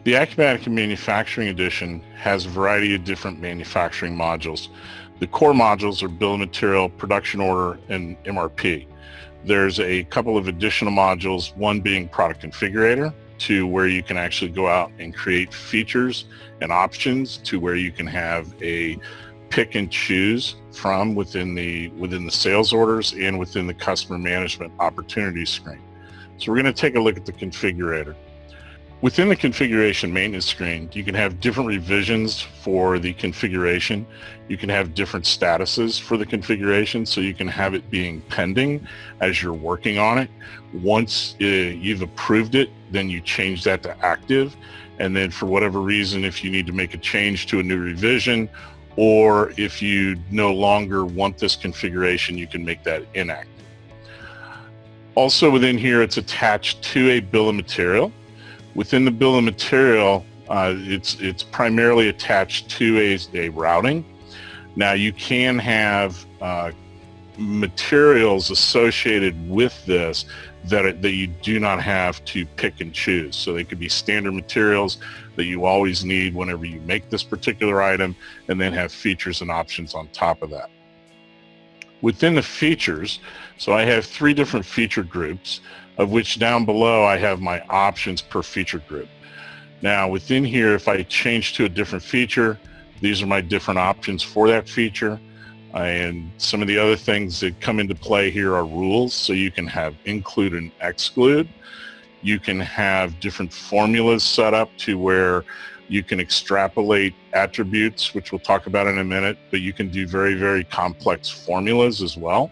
The Acumatica Manufacturing Edition has a variety of different manufacturing modules. The core modules are bill of material, production order, and MRP. There's a couple of additional modules, one being Product Configurator, to where you can actually go out and create features and options to where you can have a pick and choose from within the sales orders and within the customer management opportunities screen. So we're going to take a look at the configurator. Within the configuration maintenance screen, you can have different revisions for the configuration. You can have different statuses for the configuration, so you can have it being pending as you're working on it. Once you've approved it, then you change that to active. And then for whatever reason, if you need to make a change to a new revision, or if you no longer want this configuration, you can make that inactive. Also within here, it's attached to a bill of material. Within the bill of material, it's primarily attached to a routing. Now you can have materials associated with this that you do not have to pick and choose. So they could be standard materials that you always need whenever you make this particular item, and then have features and options on top of that. Within the features, so I have 3 different feature groups, of which down below I have my options per feature group. Now within here, if I change to a different feature, these are my different options for that feature. And some of the other things that come into play here are rules. So you can have include and exclude. You can have different formulas set up to where you can extrapolate attributes, which we'll talk about in a minute, but you can do very, very complex formulas as well.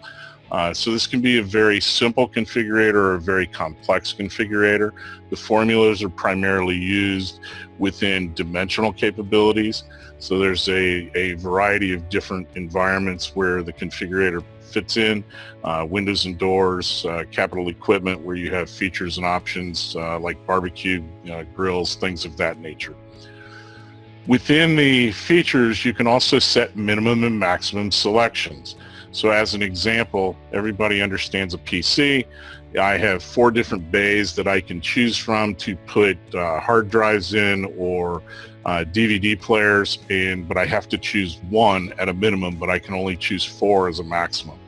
So this can be a very simple configurator or a very complex configurator. The formulas are primarily used within dimensional capabilities. So there's a variety of different environments where the configurator fits in, windows and doors, capital equipment where you have features and options like barbecue grills, things of that nature. Within the features, you can also set minimum and maximum selections. So as an example, everybody understands a PC. I have 4 different bays that I can choose from to put hard drives in or DVD players, but I have to choose 1 at a minimum, but I can only choose 4 as a maximum.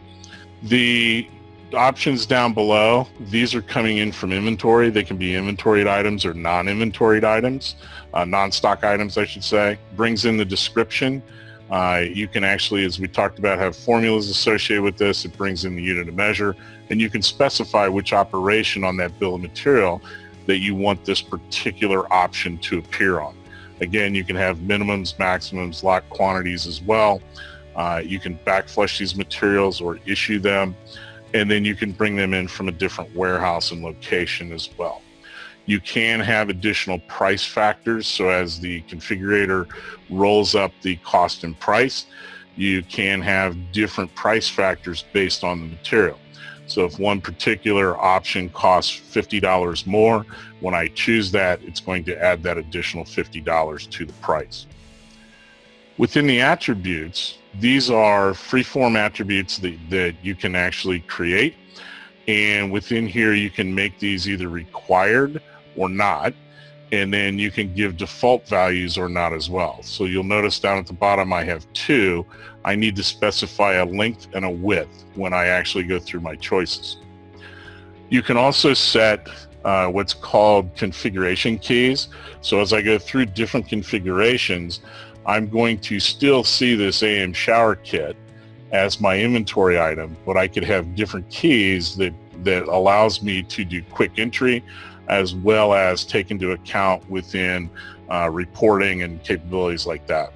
The options down below, these are coming in from inventory. They can be inventoried items or non-inventoried items, non-stock items I should say. Brings in the description. You can actually, as we talked about, have formulas associated with this. It brings in the unit of measure, and you can specify which operation on that bill of material that you want this particular option to appear on. Again, you can have minimums, maximums, lot quantities as well. You can backflush these materials or issue them, and then you can bring them in from a different warehouse and location as well. You can have additional price factors, so as the configurator rolls up the cost and price, you can have different price factors based on the material. So if one particular option costs $50 more, when I choose that, it's going to add that additional $50 to the price. Within the attributes, these are free-form attributes that you can actually create, and within here you can make these either required or not, and then you can give default values or not as well. So you'll notice down at the bottom I have 2. I need to specify a length and a width when I actually go through my choices. You can also set what's called configuration keys. So as I go through different configurations, I'm going to still see this AM shower kit as my inventory item, but I could have different keys that allows me to do quick entry, as well as take into account within reporting and capabilities like that.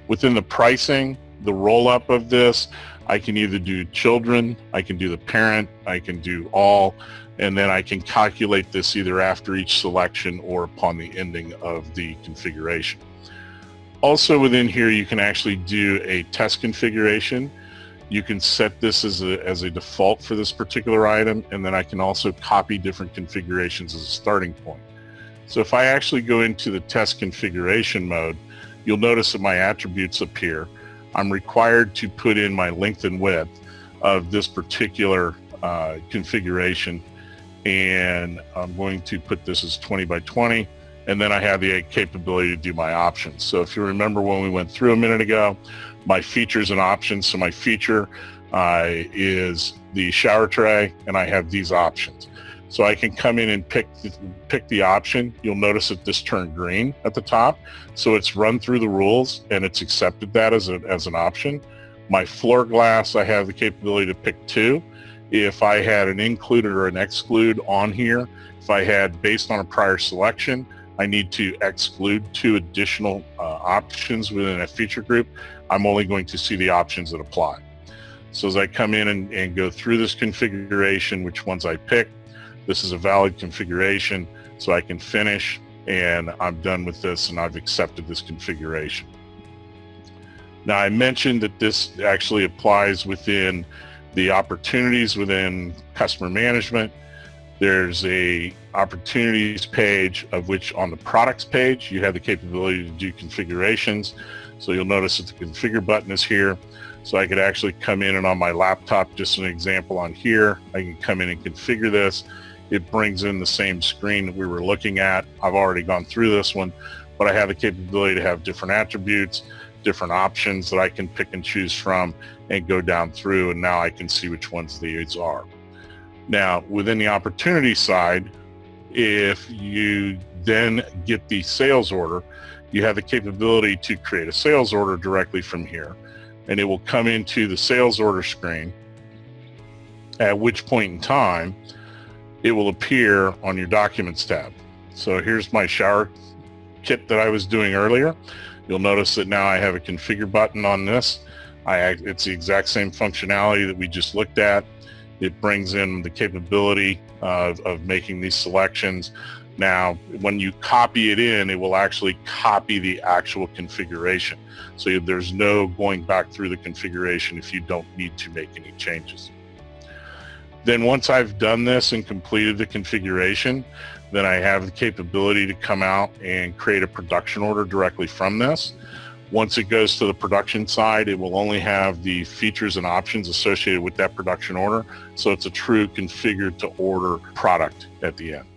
Within the pricing, the roll-up of this, I can either do children, I can do the parent, I can do all, and then I can calculate this either after each selection or upon the ending of the configuration. Also within here, you can actually do a test configuration. You can set this as a default for this particular item, and then I can also copy different configurations as a starting point. So if I actually go into the test configuration mode, you'll notice that my attributes appear. I'm required to put in my length and width of this particular configuration, and I'm going to put this as 20 by 20, and then I have the capability to do my options. So if you remember when we went through a minute ago, my features and options, so my feature is the shower tray, and I have these options. So I can come in and pick the option. You'll notice that this turned green at the top. So it's run through the rules and it's accepted that as an option. My floor glass, I have the capability to pick 2. If I had an included or an exclude on here, if I had based on a prior selection, I need to exclude 2 additional options within a feature group. I'm only going to see the options that apply. So as I come in and go through this configuration, which ones I pick, this is a valid configuration, so I can finish, and I'm done with this, and I've accepted this configuration. Now, I mentioned that this actually applies within the opportunities within customer management. There's a opportunities page, of which on the products page, you have the capability to do configurations. So you'll notice that the configure button is here. So I could actually come in, and on my laptop, just an example on here, I can come in and configure this. It brings in the same screen that we were looking at. I've already gone through this one, but I have the capability to have different attributes, different options that I can pick and choose from and go down through, and now I can see which ones these are. Now, within the opportunity side, if you then get the sales order, you have the capability to create a sales order directly from here, and it will come into the sales order screen, at which point in time it will appear on your documents tab. So here's my shower kit that I was doing earlier. You'll notice that now I have a configure button on this. It's the exact same functionality that we just looked at. It brings in the capability of making these selections. Now, when you copy it in, it will actually copy the actual configuration. So there's no going back through the configuration if you don't need to make any changes. Then once I've done this and completed the configuration, then I have the capability to come out and create a production order directly from this. Once it goes to the production side, it will only have the features and options associated with that production order. So it's a true configured to order product at the end.